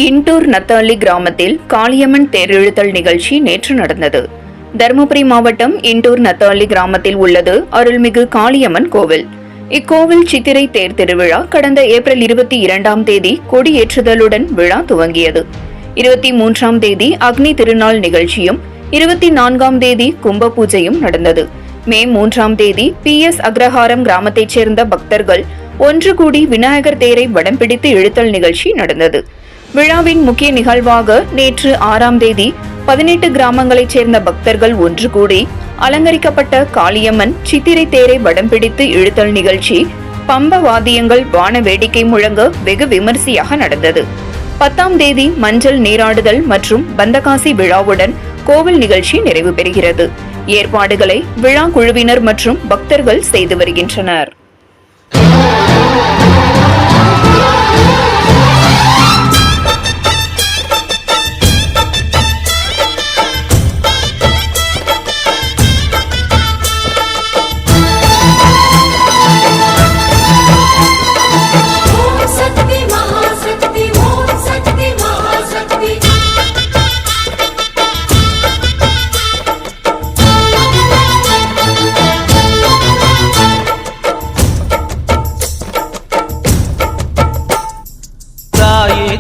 இண்டூர் நத்தாளி கிராமத்தில் காளியம்மன் தேரிழுத்தல் நிகழ்ச்சி நேற்று நடந்தது. தருமபுரி மாவட்டம் இண்டூர் நத்தாளி கிராமத்தில் உள்ளது அருள்மிகு காளியம்மன் கோவில். இக்கோவில் சித்திரை தேர் திருவிழா கடந்த ஏப்ரல் 22ஆம் தேதி கொடியேற்றுதலுடன் விழா துவங்கியது. 23ஆம் தேதி அக்னி திருநாள் நிகழ்ச்சியும் 24ஆம் தேதி கும்ப பூஜையும் நடந்தது. மே 3ஆம் தேதி PS அக்ரஹாரம் கிராமத்தைச் சேர்ந்த பக்தர்கள் ஒன்று கூடி விநாயகர் தேரை வடம் பிடித்து இழுத்தல் நிகழ்ச்சி நடந்தது. விழாவின் முக்கிய நிகழ்வாக நேற்று 6ஆம் தேதி 18 கிராமங்களைச் சேர்ந்த பக்தர்கள் ஒன்று கூடி அலங்கரிக்கப்பட்ட காளியம்மன் சித்திரை தேரை வடம் பிடித்து இழுத்தல் நிகழ்ச்சி பம்ப வாத்தியங்கள் வான வேடிக்கை முழங்க வெகு விமரிசையாக நடந்தது. 10ஆம் தேதி மஞ்சள் நீராடுதல் மற்றும் பந்தகாசி விழாவுடன் கோவில் நிகழ்ச்சி நிறைவு பெறுகிறது. ஏற்பாடுகளை விழா குழுவினர் மற்றும் பக்தர்கள் செய்து வருகின்றனர்.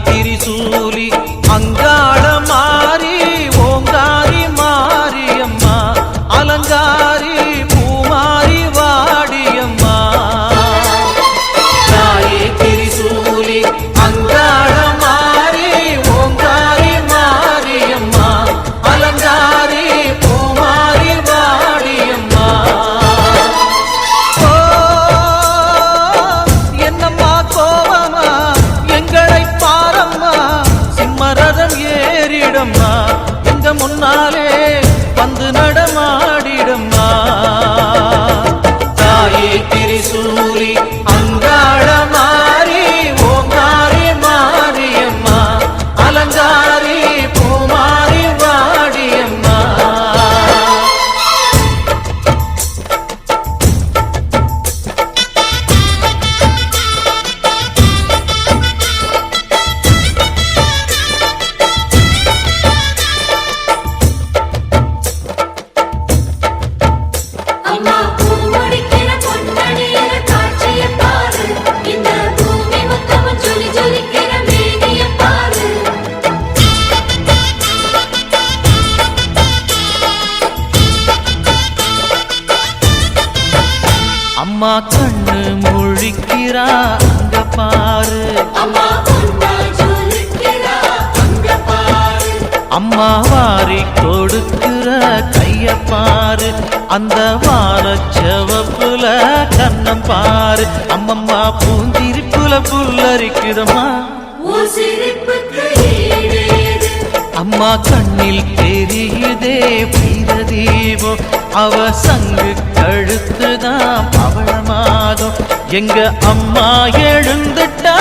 திரிசூலி அங்காள மாறி ஓங்காரி மாரியம்மா அலங்காரி பூமாரி வாடியம்மா. தாயே திரிசூலி அங்காள மாறி ஓங்காரி மாரியம்மா அலங்காரி பூமாரி வாடியம்மா. என்னம்மா கோவமா எங்களை சிம்மரதம் ஏறிடம்மா எங்க முன்னாலே வந்து நடமாடிடம்மா. தாயே திரிசூலி அங்காள மாறி ஓங்காரி மாரியம்மா அலங்காரி பூமாரி வாடியம்மா. அம்மா கண்ணு முழிக்கிறா அங்க பாரு, அம்மா வாரி கொடுக்கிற கைய பாரு, அந்த வானச்சவப்புல கண்ணம் பாரு. அம்மம்மா பூந்திரிப்புல புல்லரிக்குதம்மா அம்மா கண்ணில் தெரியுதே வீரதீபம் அவ சங்கு கழுத்துதான் பவளமாகும் எங்க அம்மா எழுந்துட்டா.